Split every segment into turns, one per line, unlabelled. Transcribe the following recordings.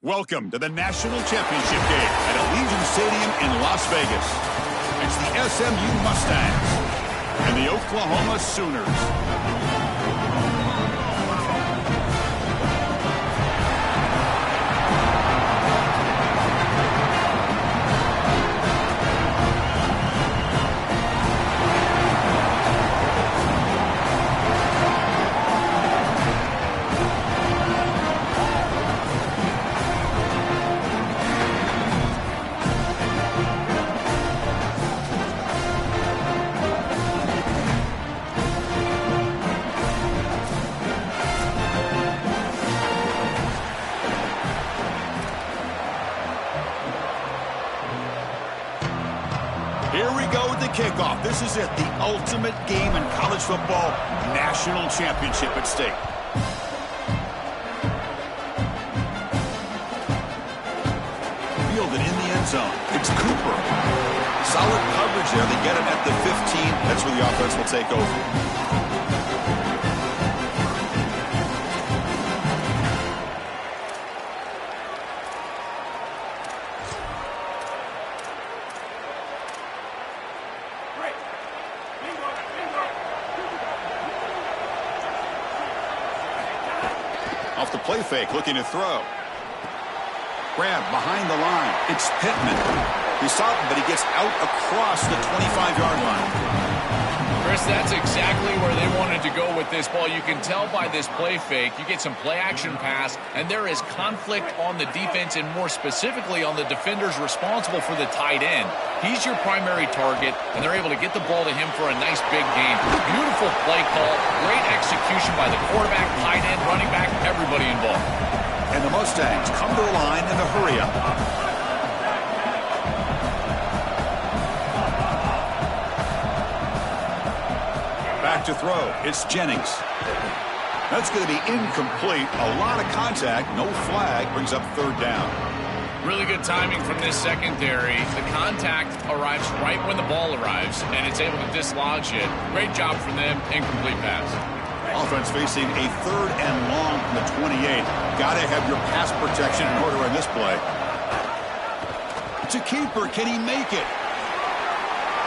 Welcome to the National Championship game at Allegiant Stadium in Las Vegas. It's the SMU Mustangs and the Oklahoma Sooners. Here we go with the kickoff. This is it, the ultimate game in college football, national championship at stake. Fielded in the end zone. It's Cooper. Solid coverage there. They get him at the 15. That's where the offense will take over. Off the play fake, looking to throw. Grab behind the line. It's Pittman. He stopped him, but he gets out across the 25-yard line.
Chris, that's exactly where they wanted to go with this ball. You can tell by this play fake. You get some play-action pass, and there is conflict on the defense, and more specifically on the defenders responsible for the tight end. He's your primary target, and they're able to get the ball to him for a nice big gain. Beautiful play call, great execution by the quarterback, tight end, running back, everybody involved.
And the Mustangs come to the line in the hurry-up. Back to throw. It's Jennings. That's going to be incomplete. A lot of contact. No flag. Brings up third down.
Really good timing from this secondary. The contact arrives right when the ball arrives, and it's able to dislodge it. Great job from them. Incomplete pass.
Offense facing a third and long from the 28. Got to have your pass protection in order in this play. It's a keeper. Can he make it?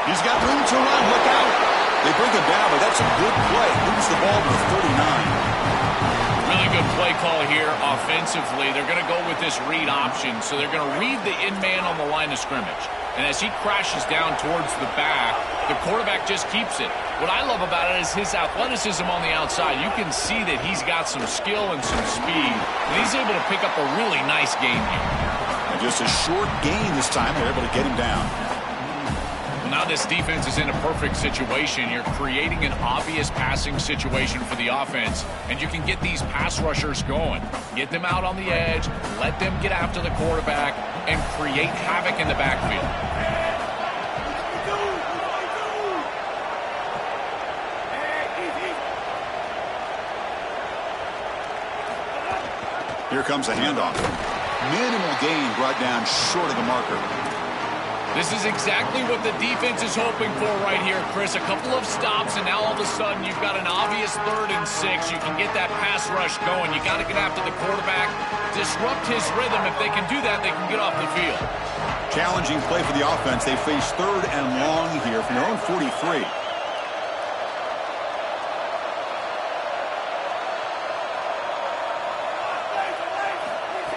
He's got room to run. Look out. They bring him down, but that's a good play. Moves the ball to the 39.
Really good play call here offensively. They're going to go with this read option, so they're going to read the in man on the line of scrimmage. And as he crashes down towards the back, the quarterback just keeps it. What I love about it is his athleticism on the outside. You can see that he's got some skill and some speed, and he's able to pick up a really nice gain here.
And just a short gain this time. They're able to get him down.
Now this defense is in a perfect situation. You're creating an obvious passing situation for the offense, and you can get these pass rushers going. Get them out on the edge, let them get after the quarterback, and create havoc in the backfield.
Here comes a handoff. Minimal gain brought down short of the marker.
This is exactly what the defense is hoping for right here, Chris. A couple of stops, and now all of a sudden you've got an obvious 3rd and 6. You can get that pass rush going. You got to get after the quarterback, disrupt his rhythm. If they can do that, they can get off the field.
Challenging play for the offense. They face 3rd and long here from their own 43.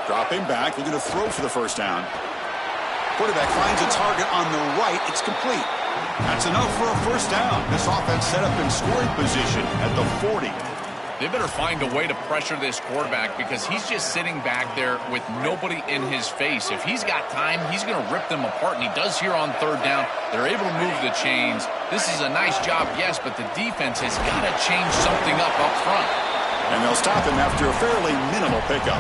Dropping back, looking to throw for the first down. Quarterback finds a target on the right. It's complete. That's enough for a first down. This offense set up in scoring position at the 40.
They better find a way to pressure this quarterback because he's just sitting back there with nobody in his face. If he's got time, he's going to rip them apart, and he does here on 3rd down. They're able to move the chains. This is a nice job, yes, but the defense has got to change something up front.
And they'll stop him after a fairly minimal pickup.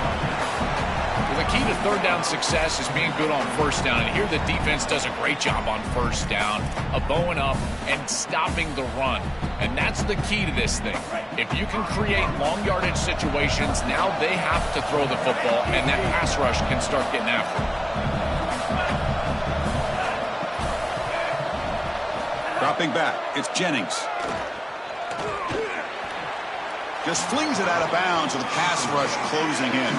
Well, the key to 3rd down success is being good on 1st down. And here the defense does a great job on 1st down of bowing up and stopping the run. And that's the key to this thing. If you can create long yardage situations, now they have to throw the football, and that pass rush can start getting after it.
Dropping back, it's Jennings. Just flings it out of bounds with the pass rush closing in.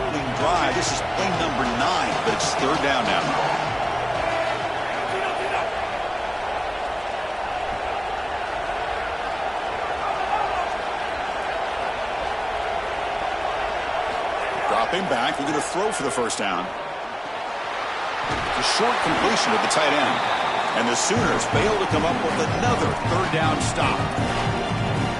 opening drive. This is play number 9, but it's third down now. Dropping back, we're going to throw for the first down. A short completion to the tight end. And the Sooners fail to come up with another third down stop.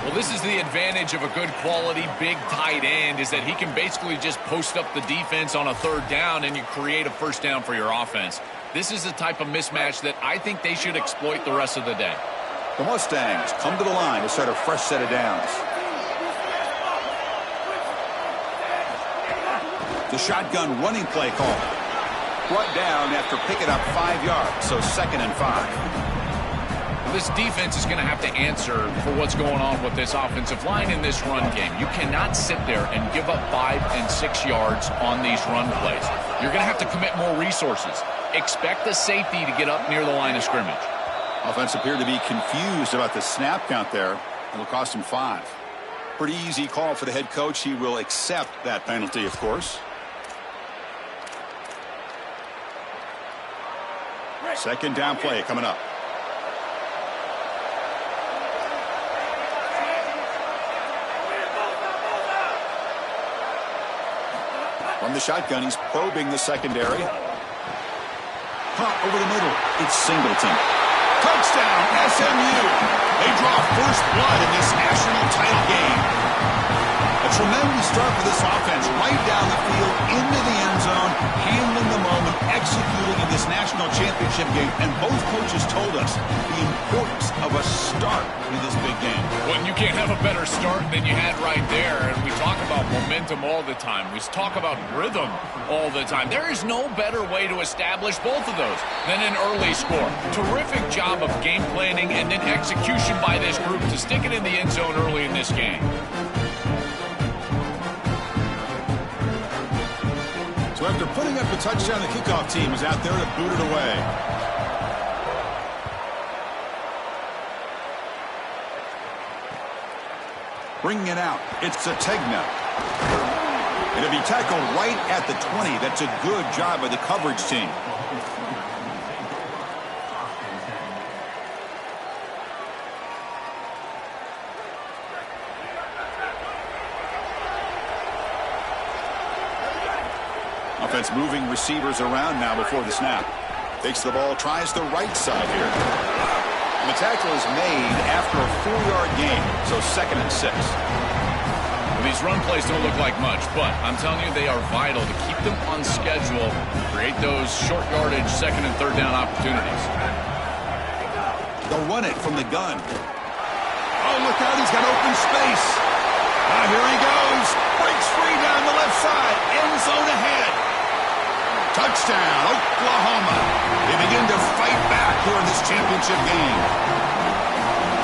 Well, this is the advantage of a good quality big tight end, is that he can basically just post up the defense on a third down and you create a first down for your offense. This is the type of mismatch that I think they should exploit the rest of the day.
The Mustangs come to the line to start a fresh set of downs. The shotgun running play call. Brought down after picking up 5 yards, so 2nd and 5.
This defense is going to have to answer for what's going on with this offensive line in this run game. You cannot sit there and give up 5 and 6 yards on these run plays. You're going to have to commit more resources. Expect the safety to get up near the line of scrimmage.
Offense appeared to be confused about the snap count there. It'll cost him 5. Pretty easy call for the head coach. He will accept that penalty, of course. Second down play coming up. From the shotgun, he's probing the secondary. Caught over the middle. It's Singleton. Touchdown, SMU. They draw first blood in this national title game. A tremendous start for this offense, right down the field, into the end zone, handling the moment, executing in this national championship game. And both coaches told us the importance of a start in this big game.
Well, you can't have a better start than you had right there. And we talk about momentum all the time. We talk about rhythm all the time. There is no better way to establish both of those than an early score. Terrific job of game planning and then execution by this group to stick it in the end zone early in this game.
So after putting up a touchdown, the kickoff team is out there to boot it away. Bringing it out, it's Zategna. It'll be tackled right at the 20. That's a good job by the coverage team. Offense moving receivers around now before the snap. Takes the ball, tries the right side here. And the tackle is made after a 4-yard gain, so 2nd and 6.
Well, these run plays don't look like much, but I'm telling you they are vital to keep them on schedule, create those short yardage 2nd and 3rd down opportunities.
They'll run it from the gun. Oh, look out, he's got open space. Now here he goes. Breaks free down the left side. End zone ahead. Touchdown, Oklahoma. They begin to fight back here in this championship game.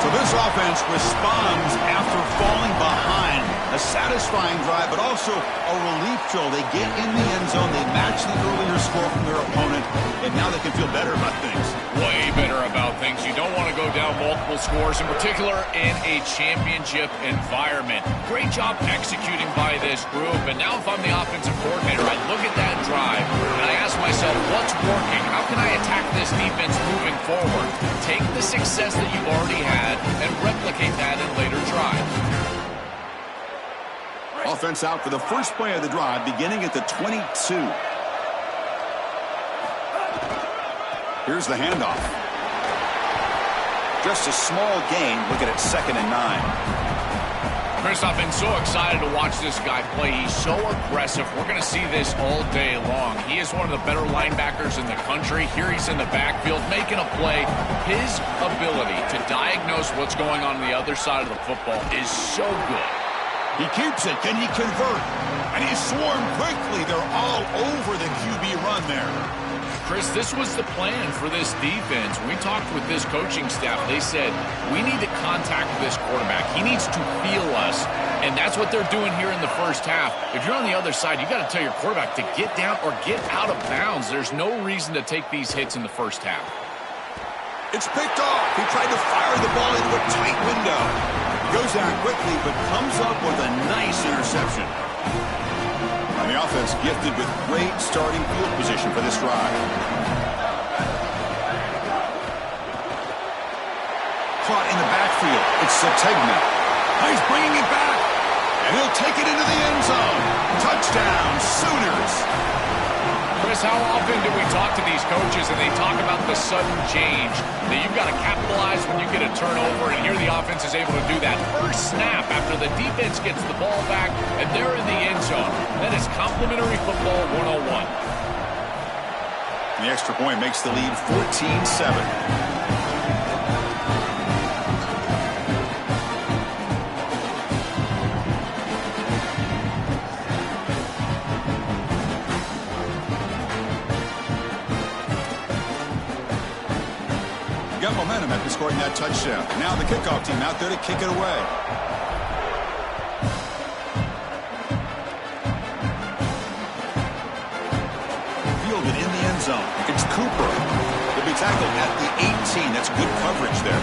So this offense responds after falling behind. A satisfying drive, but also a relief throw. They get in the end zone. They match the earlier score from their opponent, and now they can feel better about things.
Way better about things. You don't want to go down multiple scores, in particular in a championship environment. Great job executing by this group. And now if I'm the offensive coordinator, I look at that drive, and I ask myself, what's working? How can I attack this defense moving forward? Take the success that you've already had and replicate that in later drives.
Offense out for the first play of the drive, beginning at the 22. Here's the handoff. Just a small gain. Look at it, 2nd and 9.
Chris, I've been so excited to watch this guy play. He's so aggressive. We're going to see this all day long. He is one of the better linebackers in the country. Here he's in the backfield making a play. His ability to diagnose what's going on the other side of the football is so good.
He keeps it. Can he convert? And he's swarmed quickly. They're all over the QB run there.
Chris, this was the plan for this defense. When we talked with this coaching staff, they said, we need to contact this quarterback. He needs to feel us, and that's what they're doing here in the first half. If you're on the other side, you got to tell your quarterback to get down or get out of bounds. There's no reason to take these hits in the first half.
It's picked off. He tried to fire the ball into a tight window. Goes down quickly, but comes up with a nice interception. The offense gifted with great starting field position for this drive. Caught in the backfield. It's Sategna. He's bringing it back. And he'll take it into the end zone. Touchdown, Sooners.
Chris, how often do we talk to these coaches and they talk about the sudden change, that you've got to capitalize when you get a turnover, and here the offense is able to do that. First snap after the defense gets the ball back, and they're in the end zone. That is complimentary football 101.
The extra point makes the lead 14-7. Got momentum after scoring that touchdown. Now the kickoff team out there to kick it away. Fielded in the end zone. It's Cooper. He'll be tackled at the 18. That's good coverage there.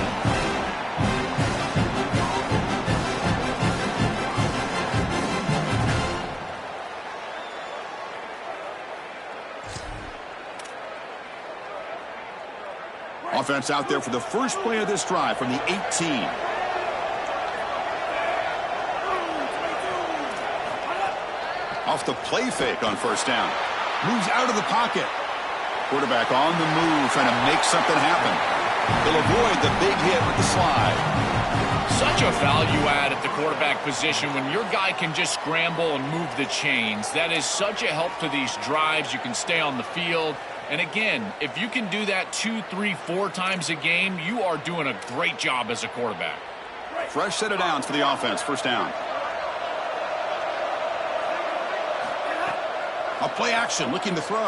Offense out there for the first play of this drive from the 18. Off the play fake on first down. Moves out of the pocket. Quarterback on the move, trying to make something happen. He'll avoid the big hit with the slide.
Such a value add at the quarterback position when your guy can just scramble and move the chains. That is such a help to these drives. You can stay on the field. And again, if you can do that 2, 3, 4 times a game, you are doing a great job as a quarterback.
Fresh set of downs for the offense. First down. A play action, looking to throw.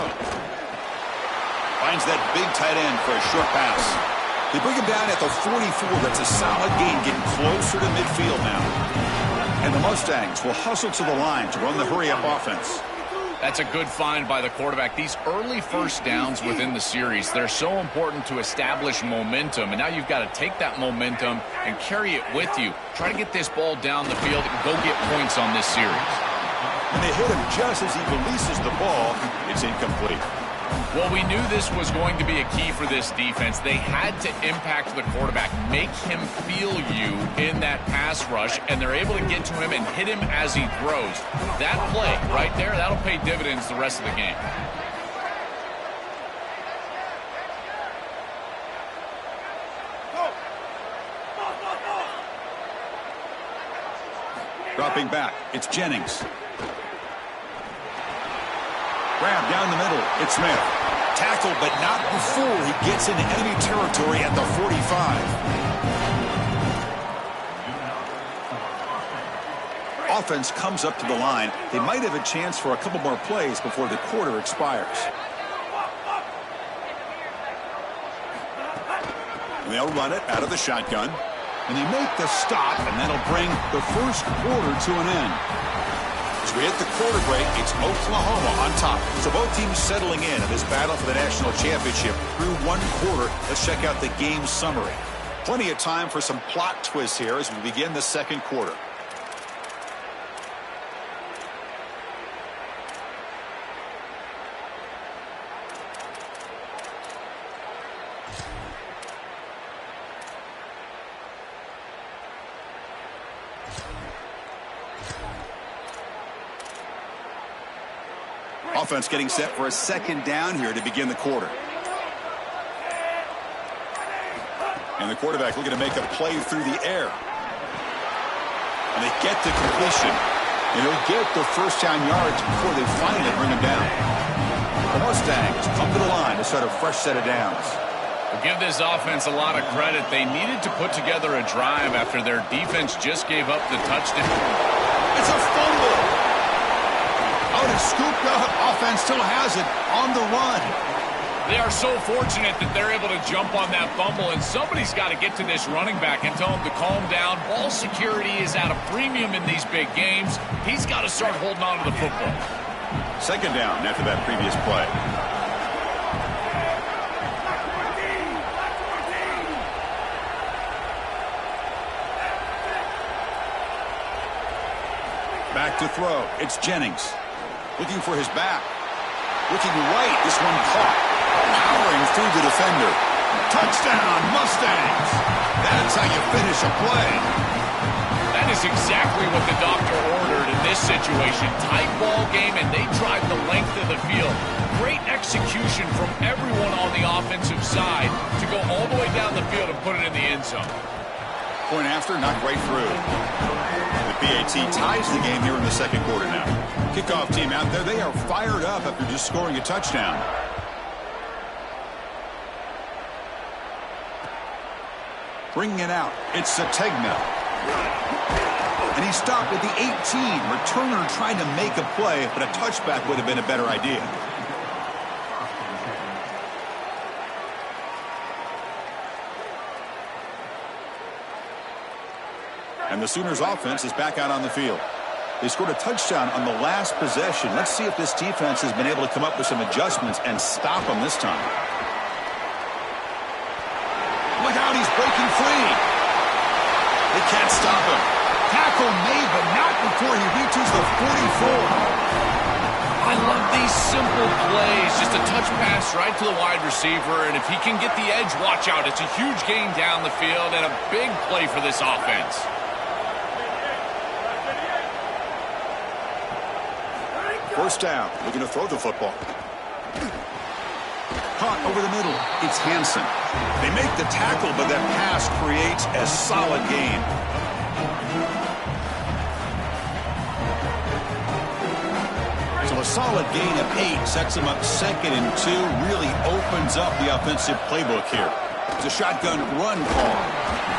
Finds that big tight end for a short pass. They bring him down at the 44. That's a solid gain, getting closer to midfield now. And the Mustangs will hustle to the line to run the hurry-up offense.
That's a good find by the quarterback. These early first downs within the series, they're so important to establish momentum. And now you've got to take that momentum and carry it with you. Try to get this ball down the field and go get points on this series.
And they hit him just as he releases the ball. It's incomplete.
Well, we knew this was going to be a key for this defense. They had to impact the quarterback, make him feel you in that pass rush, and they're able to get to him and hit him as he throws. That play right there, that'll pay dividends the rest of the game.
Dropping back, it's Jennings. Grab down the middle, it's Smith. Tackled, but not before he gets into enemy territory at the 45. Offense comes up to the line. They might have a chance for a couple more plays before the quarter expires. And they'll run it out of the shotgun. And they make the stop, and that'll bring the first quarter to an end. As we hit the quarter break, it's Oklahoma on top. So both teams settling in this battle for the national championship through one quarter. Let's check out the game summary. Plenty of time for some plot twists here as we begin the second quarter. Offense getting set for a second down here to begin the quarter. And the quarterback looking to make a play through the air. And they get to completion. And he'll get the first down yards before they finally bring him down. The Mustangs come to the line to start a fresh set of downs.
We'll give this offense a lot of credit. They needed to put together a drive after their defense just gave up the touchdown.
It's a fumble. Out and scooped up. Offense still has it on the run.
They are so fortunate that they're able to jump on that fumble, and somebody's got to get to this running back and tell him to calm down. Ball security is at a premium in these big games. He's got to start holding on to the football.
Second down after that previous play. Back to throw. It's Jennings. Looking for his back. Looking right. This one caught. Powering through the defender. Touchdown, Mustangs. That's how you finish a play.
That is exactly what the doctor ordered in this situation. Tight ball game, and they drive the length of the field. Great execution from everyone on the offensive side to go all the way down the field and put it in the end zone.
Point after, knocked right through. The PAT ties the game here in the second quarter now. Kickoff team out there, they are fired up after just scoring a touchdown. Bringing it out, it's Sategna. And he stopped at the 18. Returner tried to make a play, but a touchback would have been a better idea. And the Sooners offense is back out on the field. They scored a touchdown on the last possession. Let's see if this defense has been able to come up with some adjustments and stop them this time. Look out, he's breaking free. They can't stop him. Tackle made, but not before he reaches the 44.
I love these simple plays. Just a touch pass right to the wide receiver, and if he can get the edge, watch out. It's a huge gain down the field and a big play for this offense.
First down, looking to throw the football. Caught over the middle. It's Hansen. They make the tackle, but that pass creates a solid gain. So a solid gain of 8 sets him up 2nd and 2. Really opens up the offensive playbook here. It's a shotgun run call.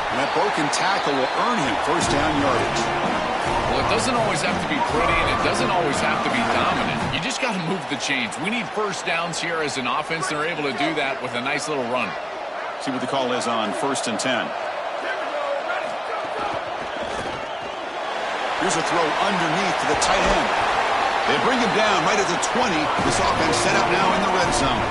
And that broken tackle will earn him first down yardage.
Well, it doesn't always have to be pretty, and it doesn't always have to be dominant. You just got to move the chains. We need first downs here as an offense, and they're able to do that with a nice little run.
See what the call is on 1st and 10. Here's a throw underneath to the tight end. They bring him down right at the 20. This offense set up now in the red zone.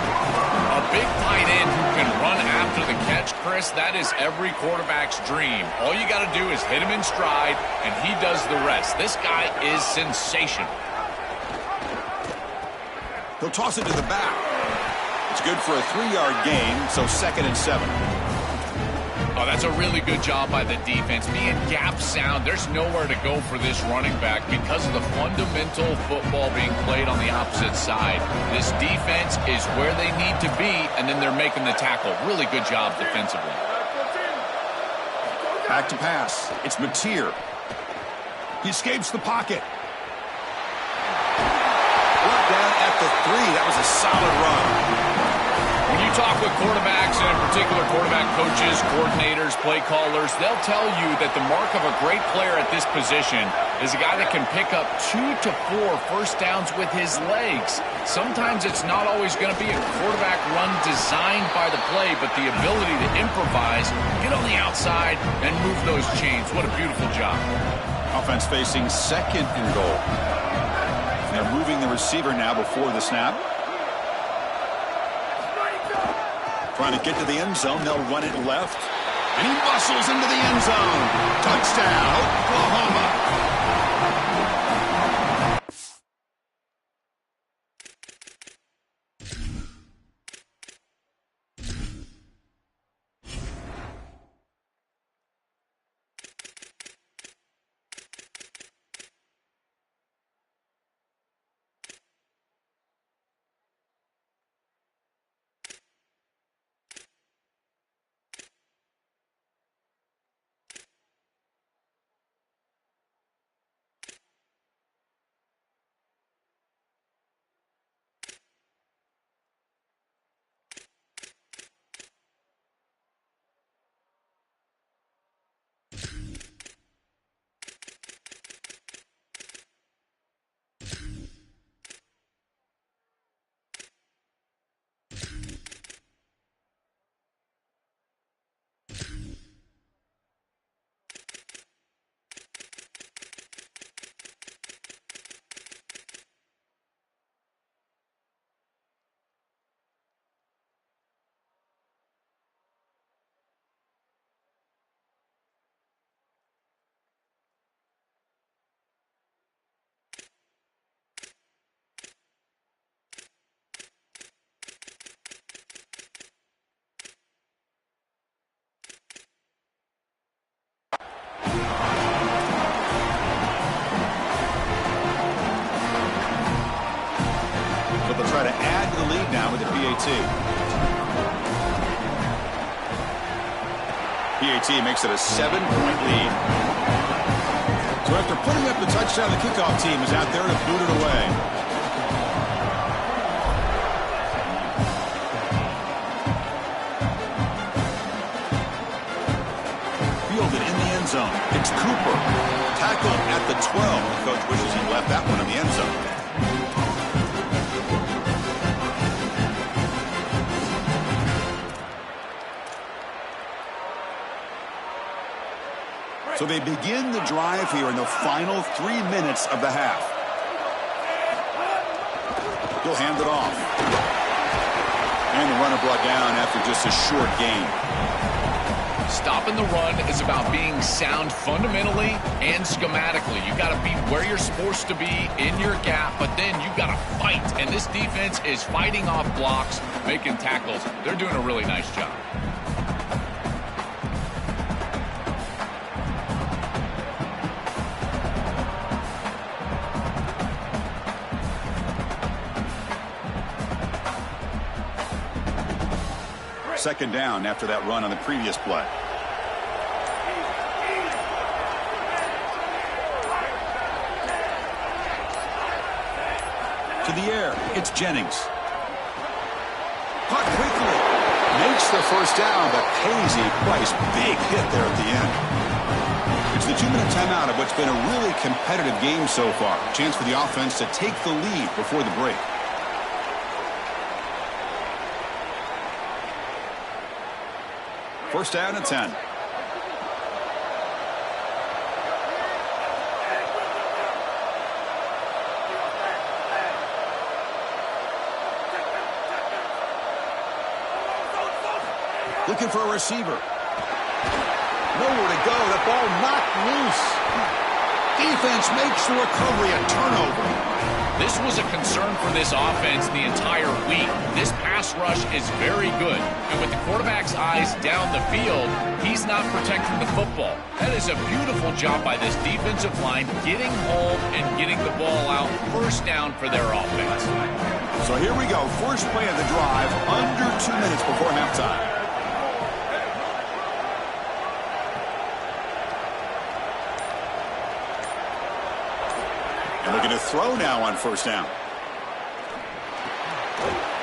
A big tight end who can run after the catch, Chris, that is every quarterback's dream. All you got to do is hit him in stride, and he does the rest. This guy is sensational.
He'll toss it to the back. It's good for a 3-yard gain, so 2nd and 7.
Oh, that's a really good job by the defense. Being gap sound, there's nowhere to go for this running back because of the fundamental football being played on the opposite side. This defense is where they need to be, and then they're making the tackle. Really good job defensively.
Back to pass. It's Mateer. He escapes the pocket. Brought down at the 3. That was a solid run.
When you talk with quarterbacks, and in particular quarterback coaches, coordinators, play callers, they'll tell you that the mark of a great player at this position is a guy that can pick up 2 to 4 first downs with his legs. Sometimes it's not always going to be a quarterback run designed by the play, but the ability to improvise, get on the outside, and move those chains. What a beautiful job.
Offense facing 2nd and goal. They're moving the receiver now before the snap. Trying to get to the end zone. They'll run it left. And he muscles into the end zone. Touchdown, Oklahoma. try to add to the lead now with the PAT. PAT makes it a 7-point lead. So after putting up the touchdown, the kickoff team is out there to boot it away. Fielded in the end zone. It's Cooper. Tackled at the 12. The coach wishes he left that one in the end zone. So they begin the drive here in the final 3 minutes of the half. He'll hand it off. And the runner brought down after just a short gain.
Stopping the run is about being sound fundamentally and schematically. You got to be where you're supposed to be in your gap, but then you got to fight. And this defense is fighting off blocks, making tackles. They're doing a really nice job.
Second down after that run on the previous play. To the air, it's Jennings. Caught quickly. Makes the first down, but pays a price. Big hit there at the end. It's the 2-minute timeout of what's been a really competitive game so far. Chance for the offense to take the lead before the break. First down and 10. Looking for a receiver. Nowhere to go. The ball knocked loose. Defense makes the recovery a turnover.
This was a concern for this offense the entire week. This pass rush is very good. And with the quarterback's eyes down the field, he's not protecting the football. That is a beautiful job by this defensive line, getting home and getting the ball out. First down for their offense.
So here we go. First play of the drive, under 2 minutes before halftime. And looking to throw now on first down.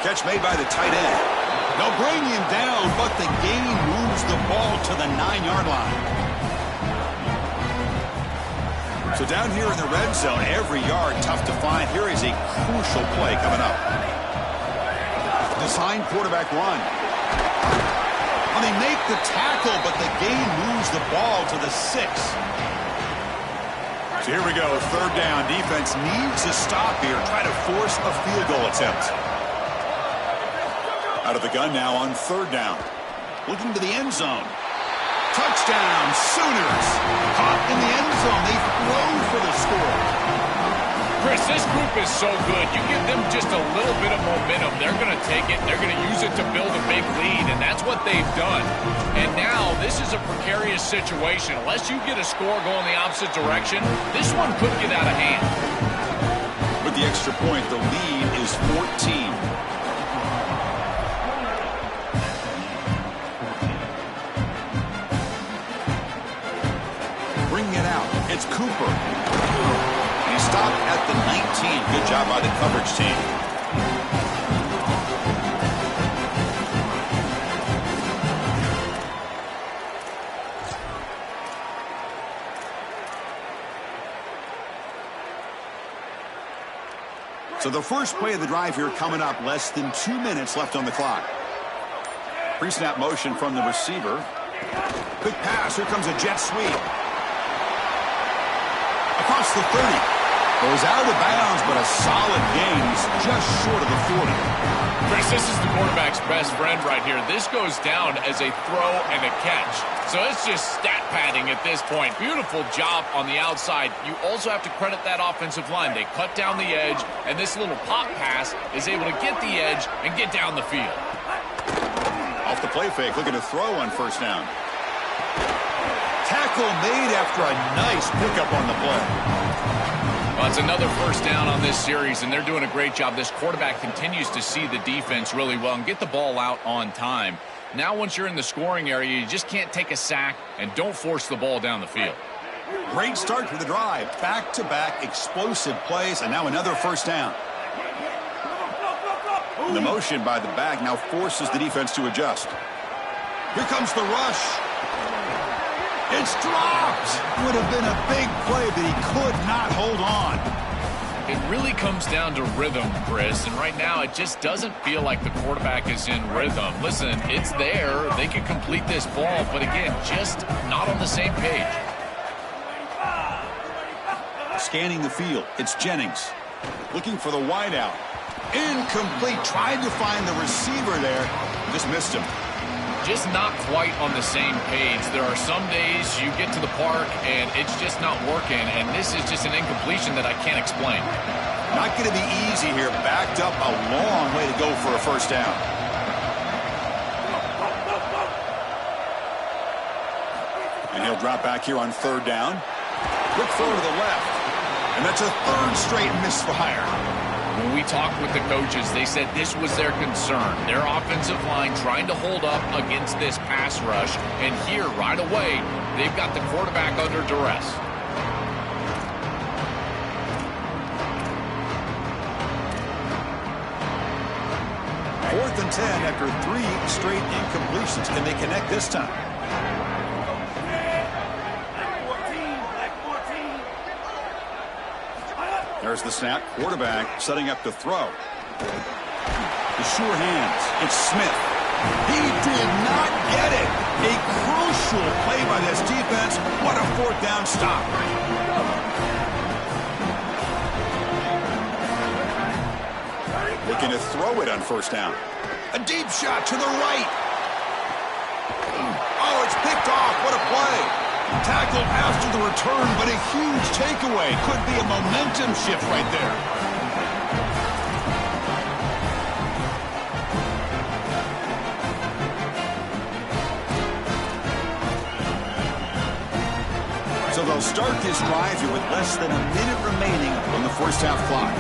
Catch made by the tight end. They'll bring him down, but the gain moves the ball to the 9-yard line. So down here in the red zone, every yard tough to find. Here is a crucial play coming up. Designed quarterback run. Well, they make the tackle, but the gain moves the ball to the 6. So here we go, third down. Defense needs to stop here, try to force a field goal attempt. Out of the gun now on third down. Looking to the end zone. Touchdown, Sooners. Caught in the end zone. They throw for the score.
Chris, this group is so good. You give them just a little bit of momentum, they're going to take it. They're going to use it to build a big lead, and that's what they've done. And now this is a precarious situation. Unless you get a score going the opposite direction, this one could get out of hand.
With the extra point, the lead is 14. Bringing it out, it's Cooper. He stopped at the 19. Good job by the coverage team. So the first play of the drive here coming up, less than 2 minutes left on the clock. Pre-snap motion from the receiver. Quick pass, here comes a jet sweep. Across the 30. Goes out of bounds, but a solid gain. He's just short of the 40.
Chris, this is the quarterback's best friend right here. This goes down as a throw and a catch. So it's just stat padding at this point. Beautiful job on the outside. You also have to credit that offensive line. They cut down the edge, and this little pop pass is able to get the edge and get down the field.
Off the play fake, looking to throw on first down. Tackle made after a nice pickup on the play.
Well, It's another first down on this series, and they're doing a great job. This quarterback continues to see the defense really well and get the ball out on time. Now once you're in the scoring area, you just can't take a sack and don't force the ball down the field.
Great start to the drive. Back-to-back explosive plays, and now another first down. The motion by the back now forces the defense to adjust. Here comes the rush. It's dropped. Would have been a big play, but he could not hold on.
It really comes down to rhythm, Chris, and right now it just doesn't feel like the quarterback is in rhythm. Listen, it's there. They can complete this ball, but again, just not on the same page.
Scanning the field, it's Jennings. Looking for the wideout. Incomplete. Tried to find the receiver there. Just missed him.
Just not quite on the same page. There are some days you get to the park and it's just not working, and this is just an incompletion that I can't explain.
Not going to be easy here. Backed up a long way to go for a first down. And he'll drop back here on third down. Quick throw to the left. And that's a third straight misfire.
When we talked with the coaches, they said this was their concern. Their offensive line trying to hold up against this pass rush. And here, right away, they've got the quarterback under duress.
Fourth and 10 after 3 straight incompletions. Can they connect this time? There's the snap. Quarterback setting up to throw. The sure hands. It's Smith. He did not get it. A crucial play by this defense. What a fourth down stop. Looking to throw it on first down. A deep shot to the right. Oh, it's picked off. What a play. Tackled after the return, but a huge takeaway. Could be a momentum shift right there. So they'll start this drive here with less than a minute remaining on the first half clock.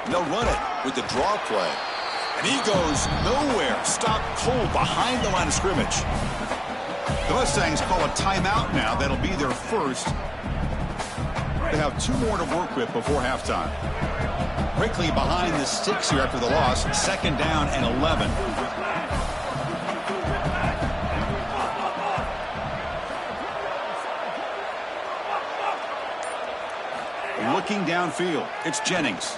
They'll run it with the draw play. And he goes nowhere. Stopped cold behind the line of scrimmage. The Mustangs call a timeout now. That'll be their first. They have 2 more to work with before halftime. Quickly behind the sticks here after the loss. Second down and 11. Looking downfield. It's Jennings.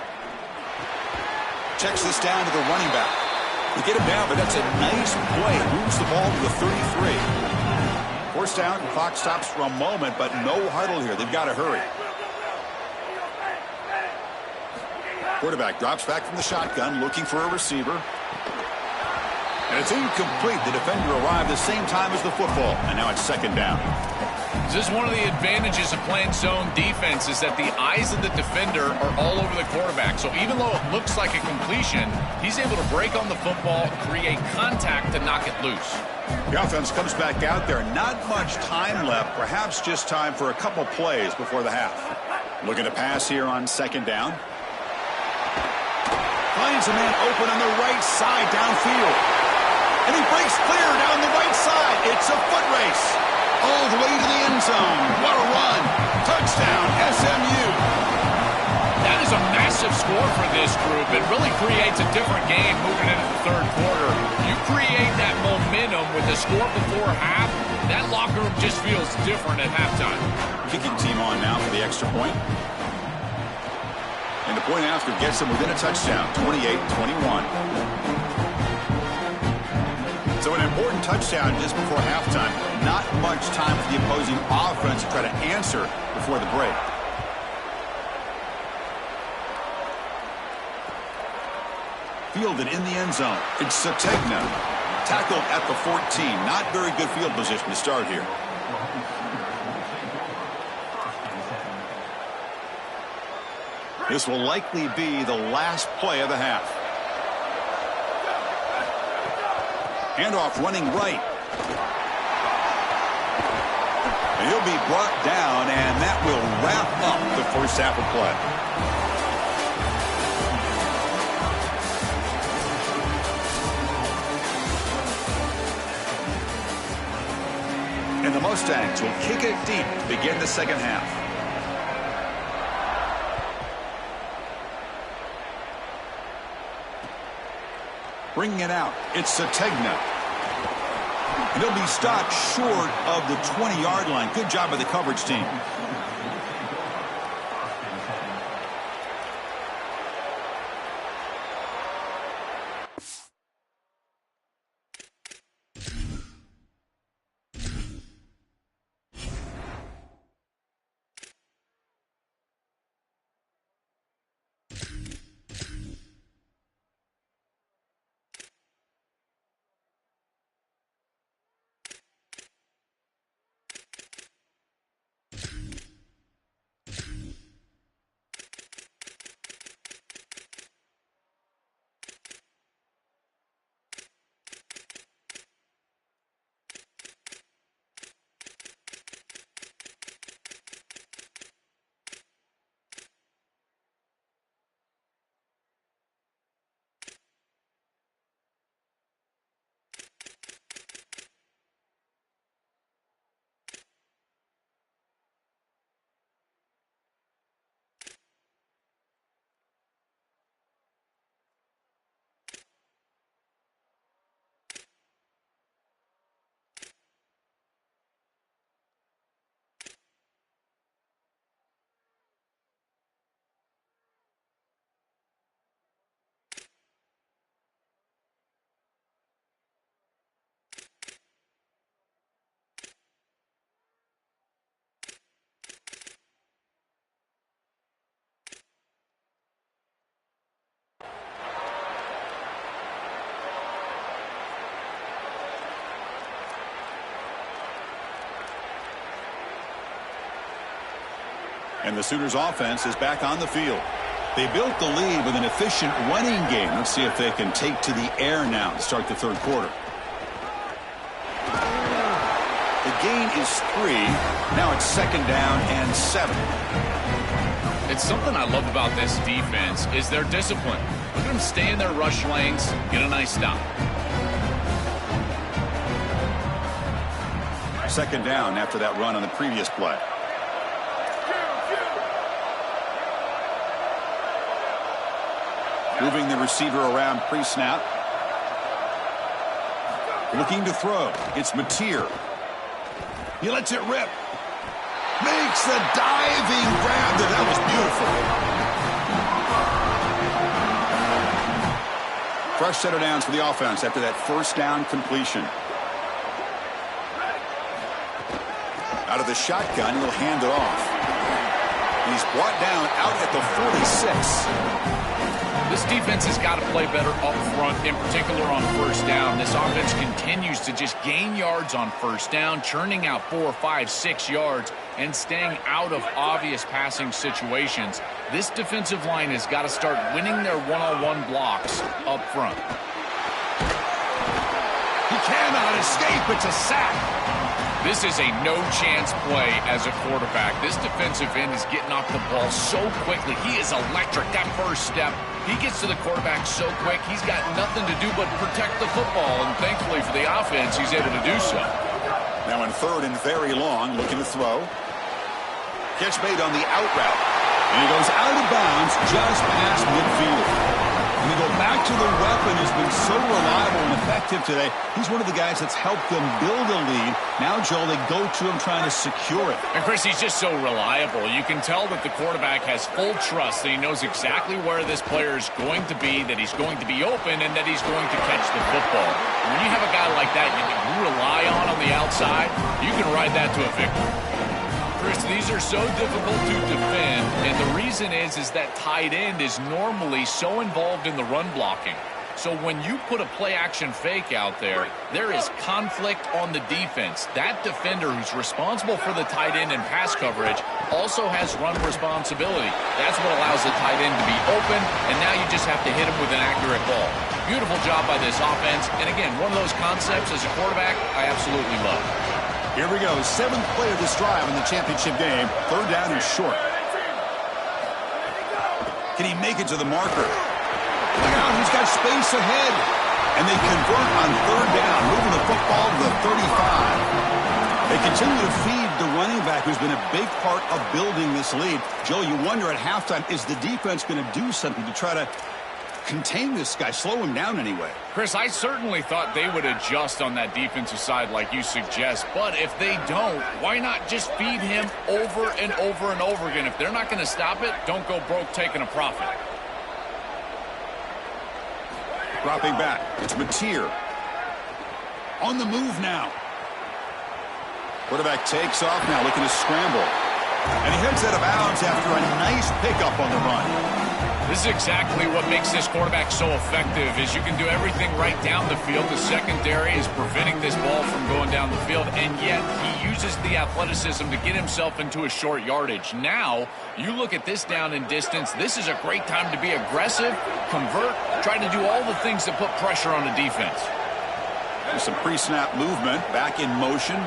Checks this down to the running back. They get him down, but that's a nice play. Moves the ball to the 33. First down, clock stops for a moment, but no huddle here. They've got to hurry. Quarterback drops back from the shotgun, looking for a receiver. And it's incomplete. The defender arrived the same time as the football, and now it's second down.
This is one of the advantages of playing zone defense is that the eyes of the defender are all over the quarterback. So even though it looks like a completion, he's able to break on the football, create contact to knock it loose.
The offense comes back out there. Not much time left. Perhaps just time for a couple plays before the half. Looking to pass here on second down. Finds a man open on the right side downfield. And he breaks clear down the right side. It's a foot race. All the way to the end zone. What a run. Touchdown, SMU.
That is a massive score for this group. It really creates a different game moving into the third quarter. You create that momentum with the score before half, that locker room just feels different at halftime.
Kicking team on now for the extra point. And the point after gets them within a touchdown, 28-21. So an important touchdown just before halftime. Not much time for the opposing offense to try to answer before the break. Fielded in the end zone. It's Sategna. Tackled at the 14. Not very good field position to start here. This will likely be the last play of the half. Handoff running right. And he'll be brought down, and that will wrap up the first half of play. And the Mustangs will kick it deep to begin the second half. Bringing it out, it's Sategna. And he'll be stopped short of the 20-yard line. Good job by the coverage team. And the Sooners offense is back on the field. They built the lead with an efficient running game. Let's see if they can take to the air now to start the third quarter. The gain is 3. Now it's 2nd down and 7.
It's something I love about this defense is their discipline. Look at them stay in their rush lanes, get a nice stop.
2nd down after that run on the previous play. Moving the receiver around pre-snap. Looking to throw. It's Mateer. He lets it rip. Makes the diving grab. That was beautiful. Fresh set of downs for the offense after that first down completion. Out of the shotgun, he'll hand it off. He's brought down out at the 46.
This defense has got to play better up front, in particular on first down. This offense continues to just gain yards on first down, churning out 4, 5, 6 yards, and staying out of obvious passing situations. This defensive line has got to start winning their one-on-one blocks up front.
He cannot escape. It's a sack.
This is a no-chance play as a quarterback. This defensive end is getting off the ball so quickly. He is electric. That first step, he gets to the quarterback so quick, he's got nothing to do but protect the football, and thankfully for the offense, he's able to do so.
Now in 3rd and very long, looking to throw. Catch made on the out route. And he goes out of bounds just past midfield. And they go back to the weapon who's been so reliable and effective today. He's one of the guys that's helped them build a lead. Now, Joel, they go to him trying to secure it.
And, Chris, he's just so reliable. You can tell that the quarterback has full trust that he knows exactly where this player is going to be, that he's going to be open, and that he's going to catch the football. And when you have a guy like that you rely on the outside, you can ride that to a victory. Chris, these are so difficult to defend, and the reason is that tight end is normally so involved in the run blocking. So when you put a play-action fake out there, there is conflict on the defense. That defender who's responsible for the tight end and pass coverage also has run responsibility. That's what allows the tight end to be open, and now you just have to hit him with an accurate ball. Beautiful job by this offense, and again, one of those concepts as a quarterback I absolutely love.
Here we go. 7th play of this drive in the championship game. 3rd down and short. Can he make it to the marker? Look out, he's got space ahead. And they convert on 3rd down, moving the football to the 35. They continue to feed the running back, who's been a big part of building this lead. Joe, you wonder at halftime, is the defense going to do something to try to contain this guy, slow him down anyway?
Chris, I certainly thought they would adjust on that defensive side like you suggest, but if they don't, why not just feed him over and over and over again? If they're not going to stop it, don't go broke taking a profit.
Dropping back, it's Mateer. On the move now. Quarterback takes off now, looking to scramble. And he heads out of bounds after a nice pickup on the run.
This is exactly what makes this quarterback so effective, is you can do everything right down the field. The secondary is preventing this ball from going down the field, and yet he uses the athleticism to get himself into a short yardage. Now, you look at this down and distance, this is a great time to be aggressive, convert, try to do all the things that put pressure on the defense.
There's some pre-snap movement, back in motion.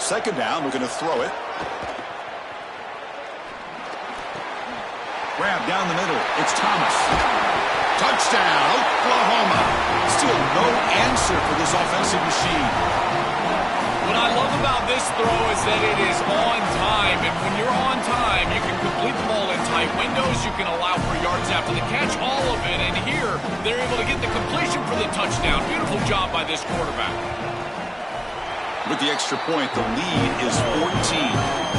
2nd down, looking to throw it. Grab down the middle. It's Thomas. Touchdown, Oklahoma. Still no answer for this offensive machine.
What I love about this throw is that it is on time, and when you're on time, you can complete the ball in tight windows. You can allow for yards after the catch, all of it, and here they're able to get the completion for the touchdown. Beautiful job by this quarterback.
With the extra point, the lead is 14.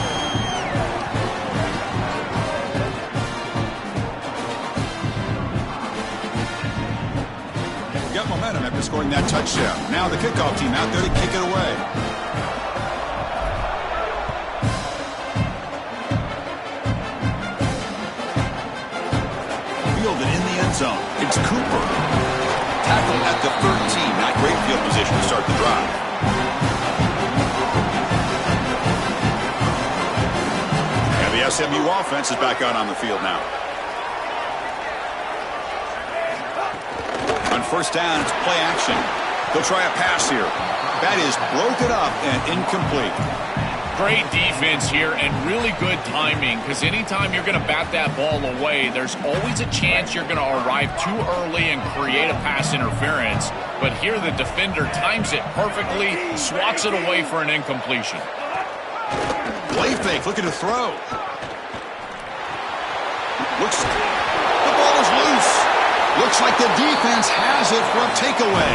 Got momentum after scoring that touchdown. Now the kickoff team out there to kick it away. Fielded in the end zone. It's Cooper. Tackled at the 13. Not great field position to start the drive. The SMU offense is back out on the field now. On 1st down, it's play action. They'll try a pass here. That is broken up and incomplete.
Great defense here and really good timing, because anytime you're going to bat that ball away, there's always a chance you're going to arrive too early and create a pass interference. But here the defender times it perfectly, swats it away for an incompletion.
Play fake, looking to throw. The ball is loose. Looks like the defense has it for a takeaway.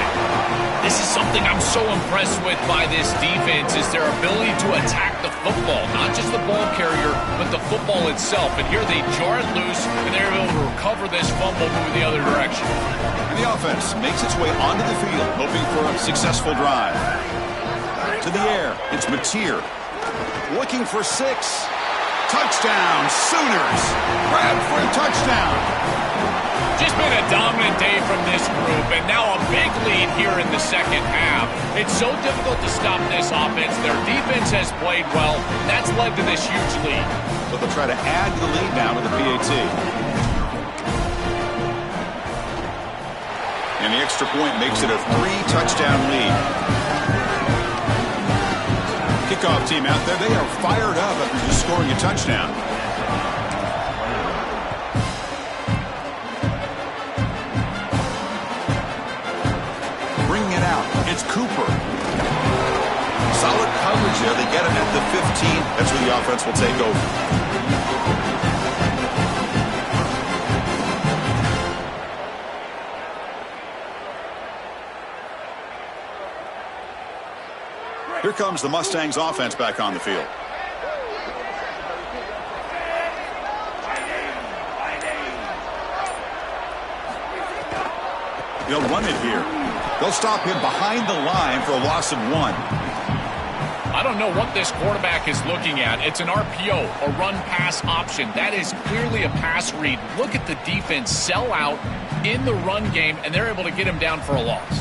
This is something I'm so impressed with by this defense, is their ability to attack the football. Not just the ball carrier, but the football itself. And here they jar it loose, and they're able to recover this fumble, moving the other direction.
And the offense makes its way onto the field, hoping for a successful drive. To the air, it's Mateer. Looking for 6. Touchdown, Sooners. Grab for a touchdown.
Just been a dominant day from this group, and now a big lead here in the 2nd half. It's so difficult to stop this offense. Their defense has played well. That's led to this huge lead.
But they'll try to add to the lead now with the PAT. And the extra point makes it a 3-touchdown lead. Kickoff team out there, they are fired up after just scoring a touchdown. Bringing it out, it's Cooper. Solid coverage there. They get him at the 15. That's where the offense will take over. Here comes the Mustangs offense back on the field. They'll run it here. They'll stop him behind the line for a loss of 1.
I don't know what this quarterback is looking at. It's an RPO, a run-pass option. That is clearly a pass read. Look at the defense sell out in the run game, and they're able to get him down for a loss.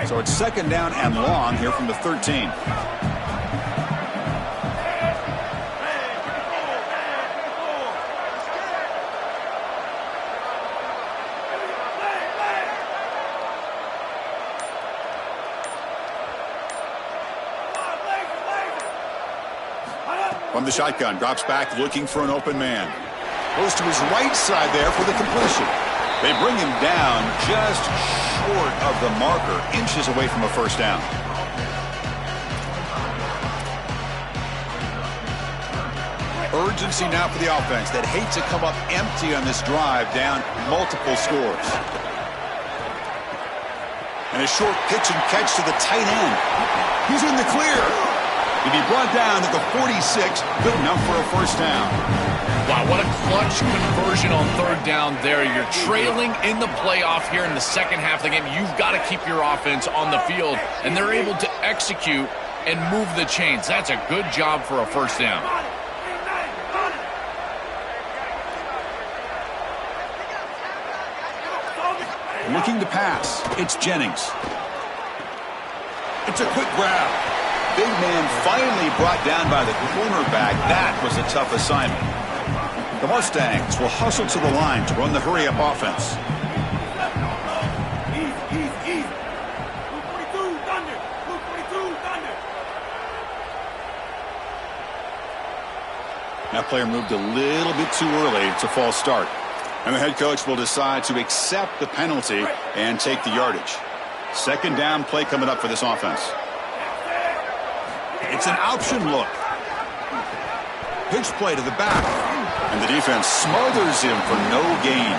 So it's 2nd down and long here from the 13. From the shotgun, drops back looking for an open man. Goes to his right side there for the completion. They bring him down just short of the marker, inches away from a first down. Urgency now for the offense that hate to come up empty on this drive, down multiple scores. And a short pitch and catch to the tight end. He's in the clear. To be brought down at the 46, good enough for a first down.
Wow, what a clutch conversion on third down there. You're trailing in the playoff here in the second half of the game. You've got to keep your offense on the field, and they're able to execute and move the chains. That's a good job for a first down.
Looking to pass. It's Jennings. It's a quick grab. Big man finally brought down by the cornerback. That was a tough assignment. The Mustangs will hustle to the line to run the hurry-up offense. That player moved a little bit too early. It's a false start. And the head coach will decide to accept the penalty and take the yardage. Second down play coming up for this offense. It's an option look. Pitch play to the back. And the defense smothers him for no gain.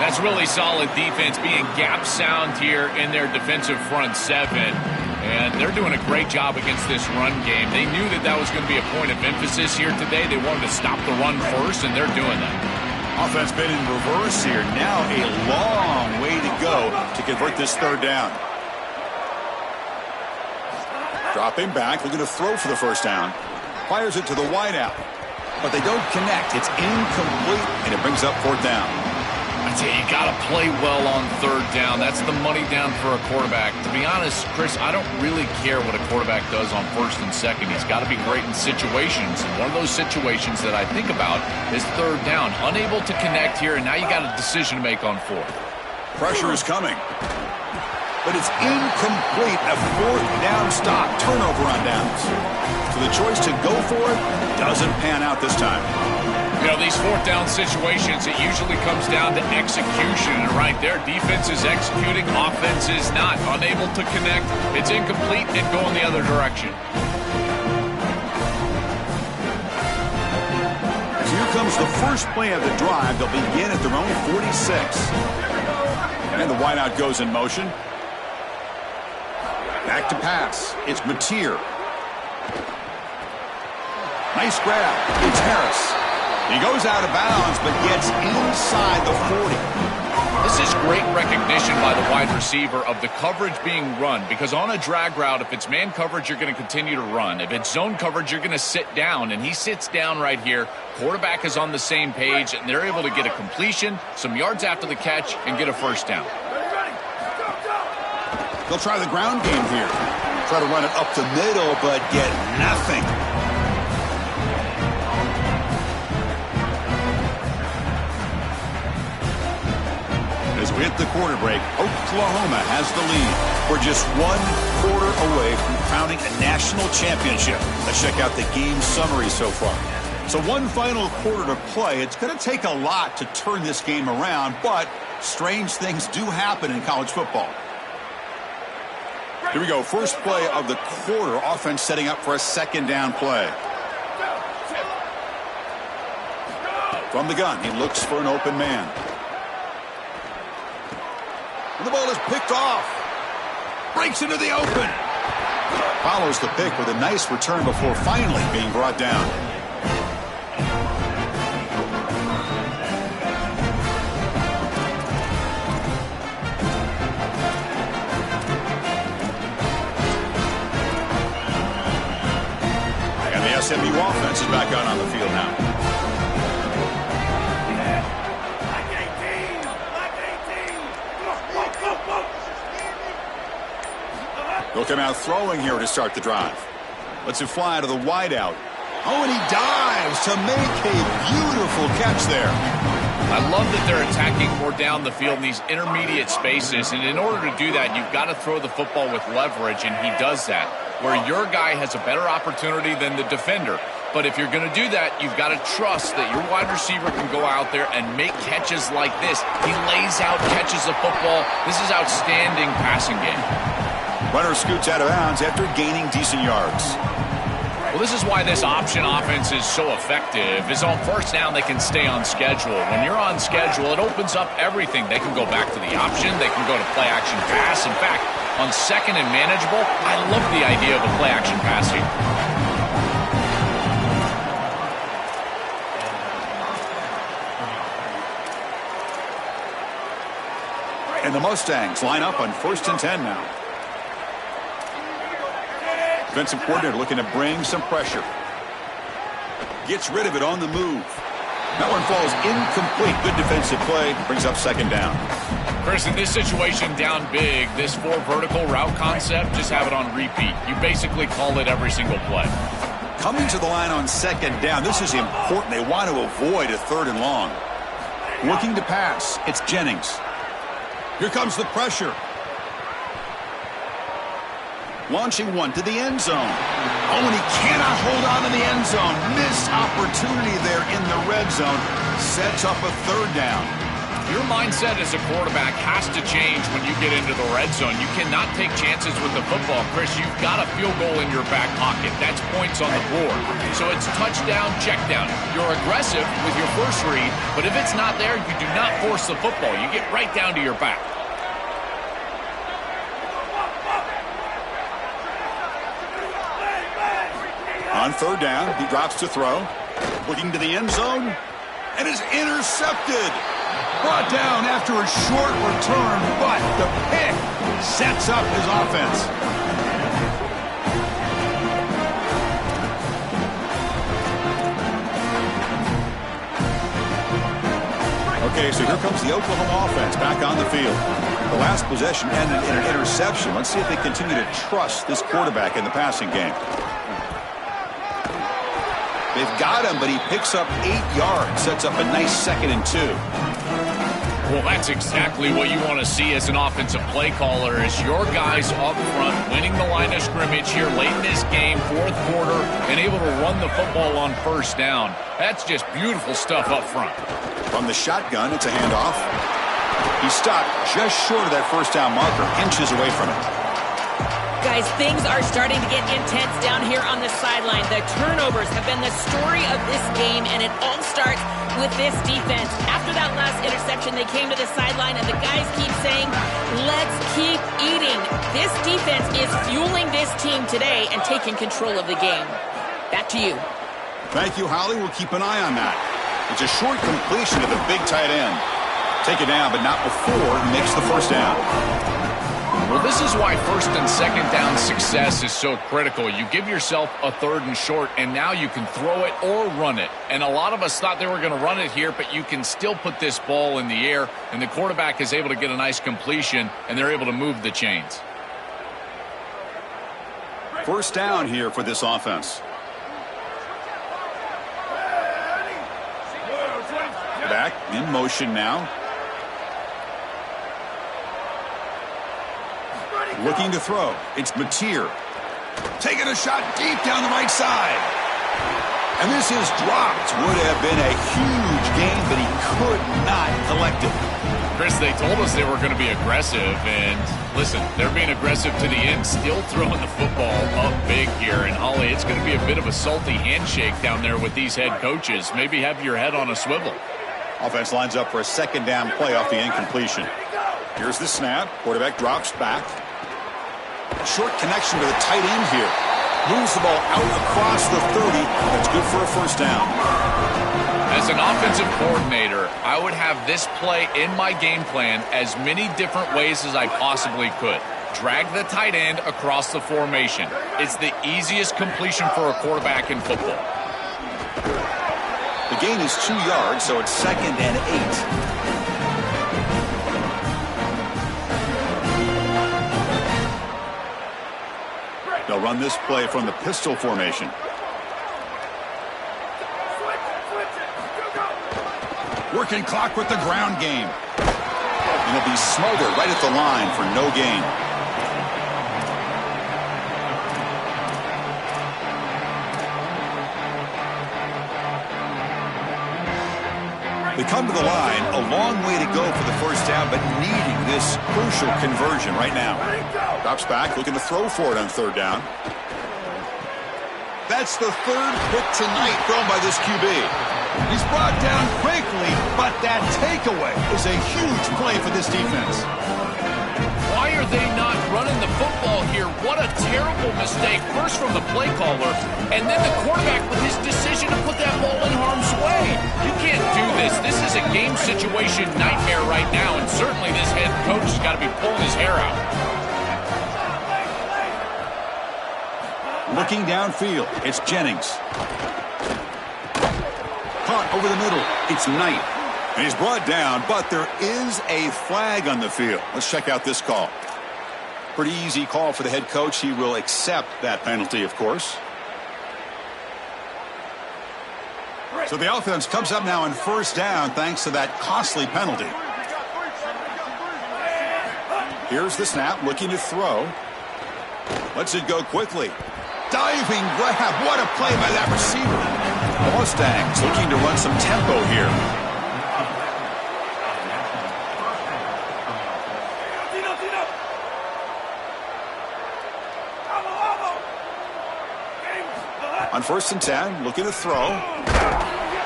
That's really solid defense, being gap sound here in their defensive front seven. And they're doing a great job against this run game. They knew that that was going to be a point of emphasis here today. They wanted to stop the run first, and they're doing that.
Offense been in reverse here. Now a long way to go to convert this third down. Dropping back, looking to throw for the first down. Fires it to the wideout. But they don't connect. It's incomplete, and it brings up fourth down.
I tell you, you got to play well on third down. That's the money down for a quarterback. To be honest, Chris, I don't really care what a quarterback does on first and second. He's got to be great in situations. And one of those situations that I think about is third down. Unable to connect here, and now you got a decision to make on fourth.
Pressure is coming. But it's incomplete. A fourth down stop. Turnover on downs. So the choice to go for it doesn't pan out this time.
You know, these fourth down situations, it usually comes down to execution. And right there, defense is executing, offense is not. Unable to connect, it's incomplete, and going the other direction.
So here comes the first play of the drive. They'll begin at their own 46. And the wideout goes in motion. Back to pass. It's Mateer. Nice grab. It's Harris. He goes out of bounds, but gets inside the 40.
This is great recognition by the wide receiver of the coverage being run, because on a drag route, if it's man coverage, you're going to continue to run. If it's zone coverage, you're going to sit down, and he sits down right here. Quarterback is on the same page, and they're able to get a completion, some yards after the catch, and get a first down.
They'll try the ground game here. Try to run it up the middle, but get nothing. As we hit the quarter break, Oklahoma has the lead. We're just 1 quarter away from crowning a national championship. Let's check out the game summary so far. So one final quarter to play. It's going to take a lot to turn this game around, but strange things do happen in college football. Here we go. First play of the quarter. Offense setting up for a second down play. From the gun, he looks for an open man. And the ball is picked off. Breaks into the open. Follows the pick with a nice return before finally being brought down. And the SMU offense is back out on the field now. They'll come out throwing here to start the drive. Lets it fly to the wideout. Oh, and he dives to make a beautiful catch there.
I love that they're attacking more down the field in these intermediate spaces, and in order to do that, you've got to throw the football with leverage, and he does that, where your guy has a better opportunity than the defender. But if you're going to do that, you've got to trust that your wide receiver can go out there and make catches like this. He lays out catches of football. This is outstanding passing game.
Runner scoots out of bounds after gaining decent yards.
Well, this is why this option offense is so effective. Is on first down, they can stay on schedule. When you're on schedule, it opens up everything. They can go back to the option. They can go to play-action pass. In fact, on second and manageable, I love the idea of a play-action passing.
And the Mustangs line up on 1st and 10 now. Defensive coordinator looking to bring some pressure. Gets rid of it on the move. That one falls incomplete. Good defensive play. Brings up 2nd down.
Chris, in this situation down big, this 4 vertical route concept, just have it on repeat. You basically call it every single play.
Coming to the line on 2nd down. This is important. They want to avoid a 3rd and long. Looking to pass. It's Jennings. Here comes the pressure. Launching one to the end zone. Oh, and he cannot hold on to the end zone. Missed opportunity there in the red zone. Sets up a 3rd down.
Your mindset as a quarterback has to change when you get into the red zone. You cannot take chances with the football, Chris. You've got a field goal in your back pocket. That's points on the board. So it's touchdown, check down. You're aggressive with your first read, but if it's not there, you do not force the football. You get right down to your back.
On 3rd down, he drops to throw. Looking to the end zone. And is intercepted. Brought down after a short return, but the pick sets up his offense. Okay, so here comes the Oklahoma offense back on the field. The last possession ended in an interception. Let's see if they continue to trust this quarterback in the passing game. They've got him, but he picks up 8 yards. Sets up a nice 2nd and 2.
Well, that's exactly what you want to see as an offensive play caller, is your guys up front winning the line of scrimmage here late in this game, 4th quarter, and able to run the football on 1st down. That's just beautiful stuff up front.
From the shotgun, it's a handoff. He stopped just short of that 1st down marker, inches away from it.
Guys, things are starting to get intense down here on the sideline. The turnovers have been the story of this game, and it all starts with this defense. After that last interception, they came to the sideline, and the guys keep saying, let's keep eating. This defense is fueling this team today and taking control of the game. Back to you.
Thank you, Holly. We'll keep an eye on that. It's a short completion to the big tight end. Take it down, but not before he makes the 1st down.
Well, this is why 1st and 2nd down success is so critical. You give yourself a 3rd and short, and now you can throw it or run it. And a lot of us thought they were going to run it here, but you can still put this ball in the air, and the quarterback is able to get a nice completion, and they're able to move the chains.
1st down here for this offense. Back in motion now. Looking to throw. It's Mateer. Taking a shot deep down the right side. And this is dropped. Would have been a huge gain, but he could not collect it.
Chris, they told us they were going to be aggressive, and listen, they're being aggressive to the end, still throwing the football up big here. And Holly, it's going to be a bit of a salty handshake down there with these head coaches. Maybe have your head on a swivel.
Offense lines up for a 2nd down play off the incompletion. Here's the snap. Quarterback drops back. Short connection to the tight end here. Moves the ball out across the 30. That's good for a 1st down.
As an offensive coordinator, I would have this play in my game plan as many different ways as I possibly could. Drag the tight end across the formation. It's the easiest completion for a quarterback in football.
The gain is 2 yards, so it's 2nd and 8. They'll run this play from the pistol formation. Working clock with the ground game. And it'll be smothered right at the line for no gain. They come to the line, a long way to go for the first down, but needing this crucial conversion right now. Drops back, looking to throw for it on third down. That's the third pick tonight thrown by this QB. He's brought down quickly, but that takeaway is a huge play for this defense.
Why are they not running the football here? What a terrible mistake. First from the play caller, and then the quarterback with his decision to put that ball in harm's way. You can't do this. This is a game situation nightmare right now, and certainly this head coach has got to be pulling his hair out.
Looking downfield, it's Jennings. Caught over the middle, it's Knight. And he's brought down, but there is a flag on the field. Let's check out this call. Pretty easy call for the head coach. He will accept that penalty, of course. So the offense comes up now on first down thanks to that costly penalty. Here's the snap, looking to throw. Lets it go quickly. Diving grab. What a play by that receiver. The Mustangs looking to run some tempo here. On 1st and 10, looking to throw.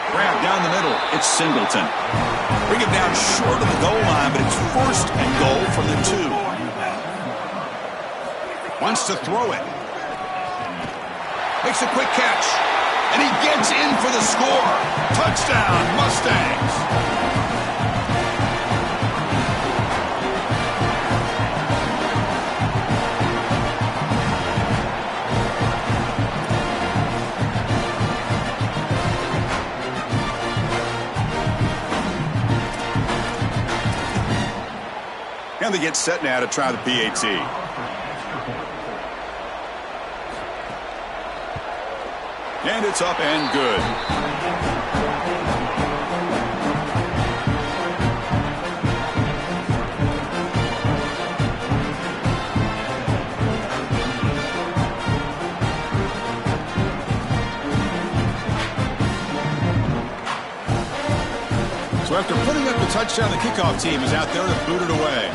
Grab down the middle. It's Singleton. Bring him down short of the goal line, but it's 1st and goal from the 2. Wants to throw it. Makes a quick catch. And he gets in for the score. Touchdown, Mustangs. And they get set now to try the PAT. And it's up and good. So after putting up the touchdown, the kickoff team is out there to boot it away.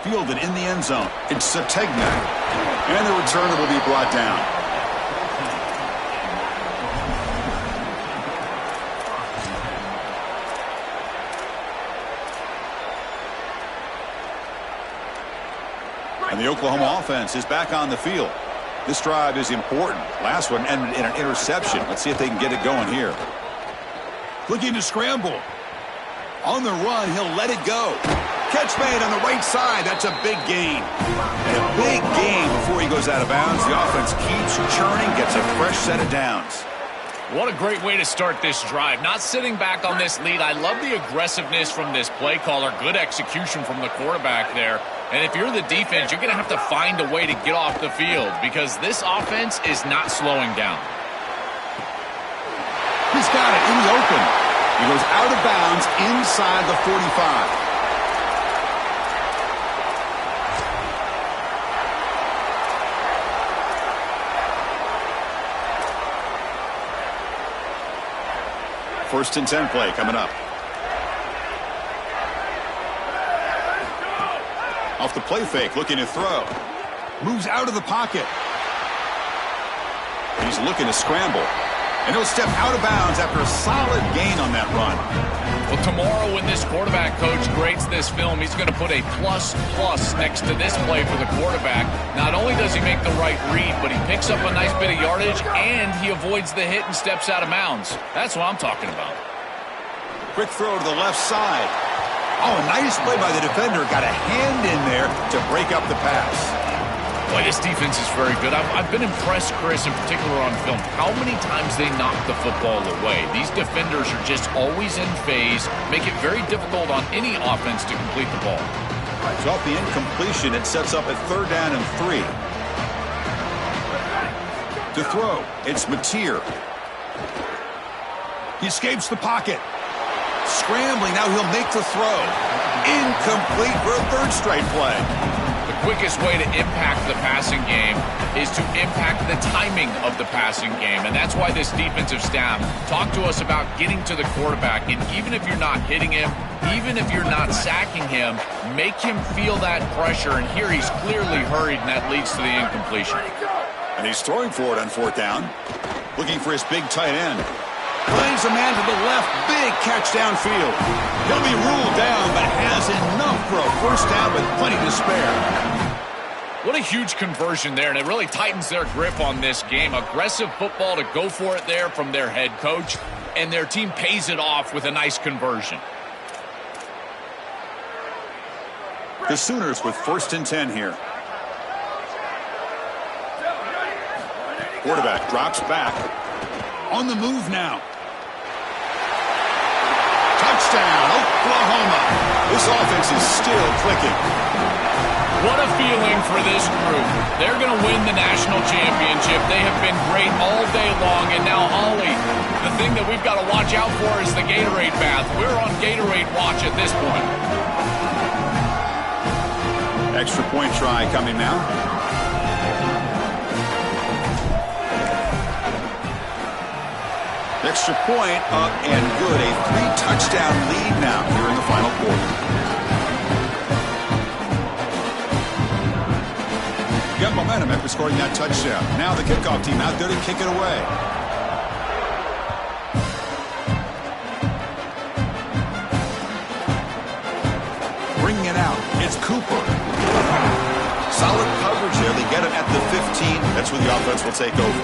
Fielded in the end zone. It's Sategna. And the returner will be brought down. And the Oklahoma offense is back on the field. This drive is important. Last one ended in an interception. Let's see if they can get it going here. Looking to scramble. On the run, he'll let it go. Catch made on the right side. That's a big gain. And a big gain before he goes out of bounds. The offense keeps churning, gets a fresh set of downs.
What a great way to start this drive. Not sitting back on this lead. I love the aggressiveness from this play caller. Good execution from the quarterback there. And if you're the defense, you're going to have to find a way to get off the field because this offense is not slowing down.
He's got it in the open. He goes out of bounds inside the 45. First and 10 play coming up. Off the play fake, looking to throw. Moves out of the pocket. He's looking to scramble. And he'll step out of bounds after a solid gain on that run.
Well, tomorrow when this quarterback coach grades this film, he's going to put a plus next to this play for the quarterback. Not only does he make the right read, but he picks up a nice bit of yardage, and he avoids the hit and steps out of bounds. That's what I'm talking about.
Quick throw to the left side. Oh, nice play by the defender. Got a hand in there to break up the pass.
Boy, this defense is very good. I've been impressed, Chris, in particular on film, how many times they knock the football away. These defenders are just always in phase, make it very difficult on any offense to complete the ball.
So off the incompletion, it sets up a 3rd down and 3. To throw, it's Mateer. He escapes the pocket. Scrambling, now he'll make the throw. Incomplete for a 3rd straight play.
The quickest way to impact the passing game is to impact the timing of the passing game. And that's why this defensive staff talked to us about getting to the quarterback. And even if you're not hitting him, even if you're not sacking him, make him feel that pressure. And here he's clearly hurried, and that leads to the incompletion.
And he's throwing for it on 4th down. Looking for his big tight end. Plays a man to the left. Big catch downfield. He'll be ruled down, but has enough for a 1st down with plenty to spare.
What a huge conversion there, and it really tightens their grip on this game. Aggressive football to go for it there from their head coach, and their team pays it off with a nice conversion.
The Sooners with 1st and 10 here. Quarterback drops back. On the move now. Touchdown, Oklahoma. This offense is still clicking.
What a feeling for this group. They're going to win the national championship. They have been great all day long. And now, Ollie, the thing that we've got to watch out for is the Gatorade bath. We're on Gatorade watch at this point.
Extra point try coming now. Extra point up and good. A 3-touchdown lead now here in the final quarter. Got momentum after scoring that touchdown. Now the kickoff team out there to kick it away. Bringing it out. It's Cooper. Solid coverage there. They get it at the 15. That's where the offense will take over.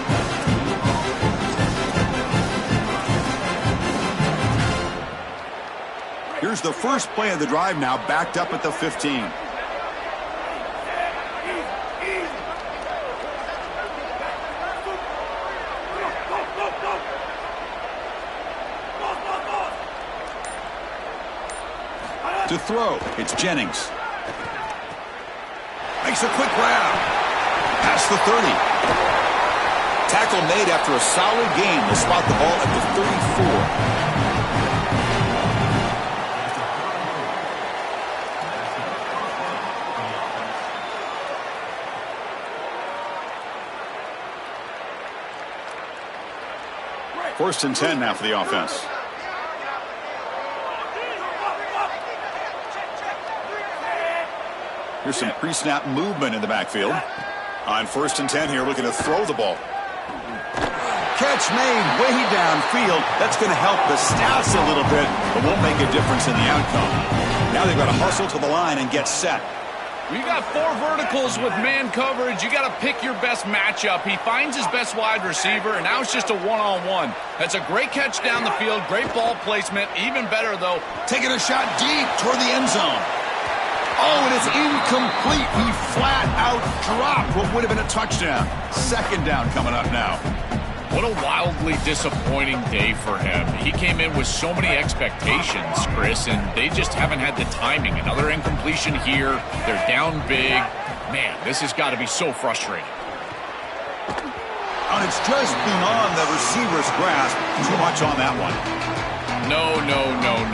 Here's the first play of the drive now, backed up at the 15. To throw, it's Jennings. Makes a quick grab. Past the 30. Tackle made after a solid gain. They'll spot the ball at the 34. First and 10 now for the offense. Here's some pre-snap movement in the backfield. On 1st and 10 here, looking to throw the ball. Catch made way downfield. That's going to help the stats a little bit, but won't make a difference in the outcome. Now they've got to hustle to the line and get set.
You got 4 verticals with man coverage. You got to pick your best matchup. He finds his best wide receiver, and now it's just a one-on-one. That's a great catch down the field, great ball placement. Even better, though,
taking a shot deep toward the end zone. Oh, and it's incomplete. He flat out dropped what would have been a touchdown. 2nd down coming up now.
What a wildly disappointing day for him. He came in with so many expectations, Chris, and they just haven't had the timing. Another incompletion here. They're down big. Man, this has got to be so frustrating.
And it's just beyond the receiver's grasp. Too much on that one.
No.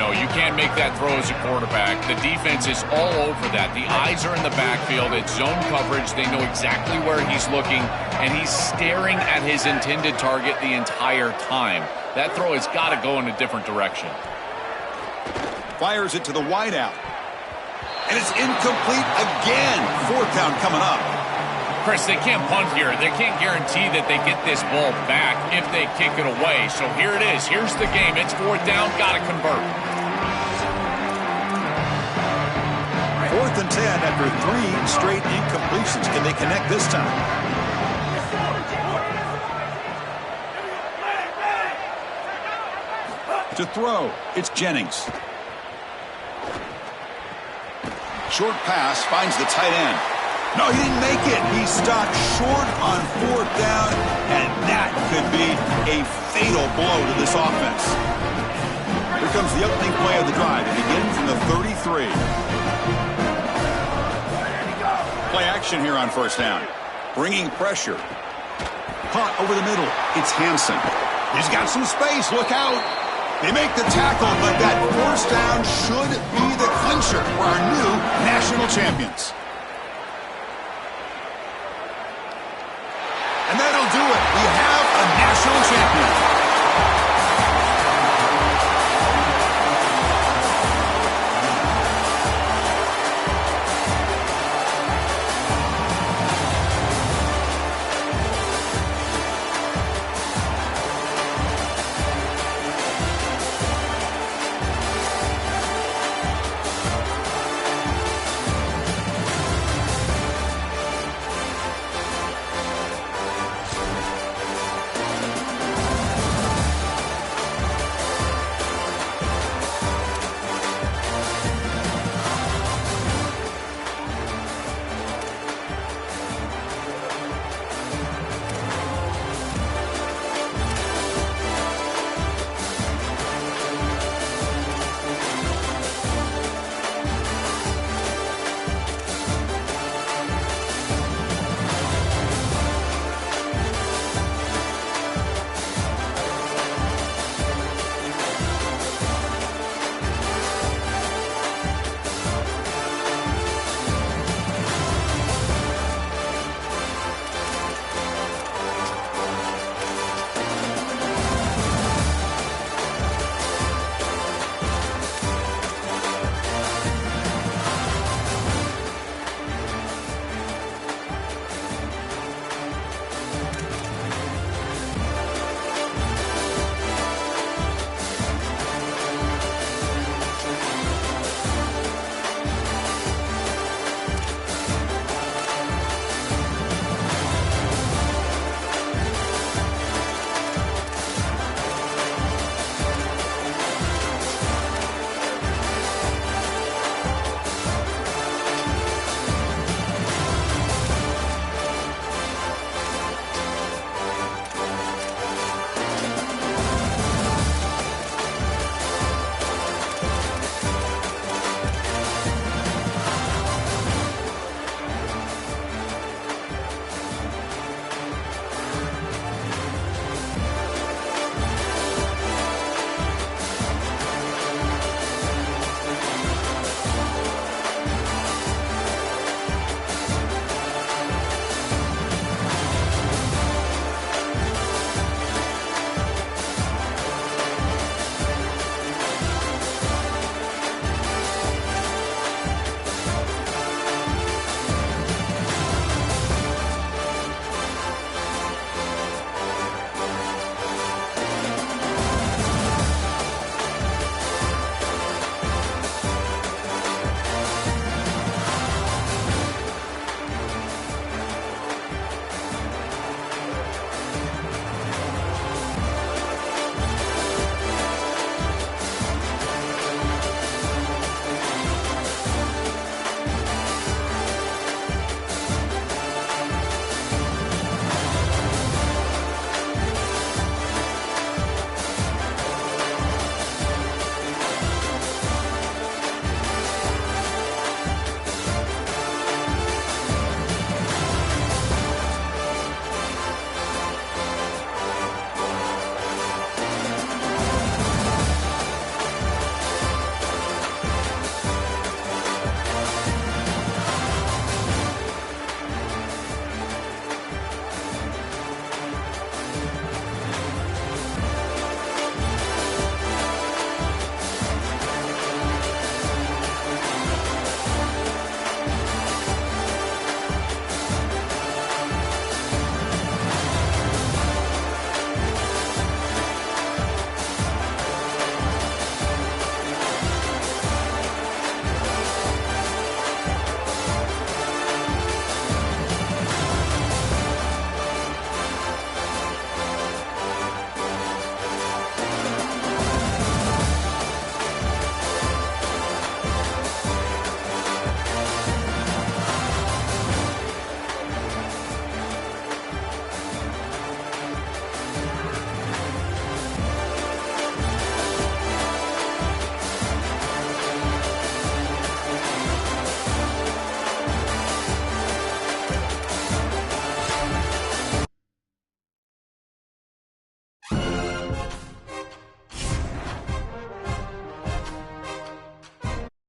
You can't make that throw as a quarterback. The defense is all over that. The eyes are in the backfield. It's zone coverage. They know exactly where he's looking, and he's staring at his intended target the entire time. That throw has got to go in a different direction.
Fires it to the wideout. And it's incomplete again. 4th down coming up.
Chris, they can't punt here. They can't guarantee that they get this ball back if they kick it away. So here it is. Here's the game. It's 4th down. Got to convert.
4th and 10 after 3 straight incompletions. Can they connect this time? To throw, it's Jennings. Short pass finds the tight end. No, he didn't make it. He stopped short on 4th down, and that could be a fatal blow to this offense. Here comes the opening play of the drive. It begins from the 33. Play action here on 1st down. Bringing pressure. Caught over the middle. It's Hansen. He's got some space. Look out. They make the tackle, but that 1st down should be the clincher for our new national champions.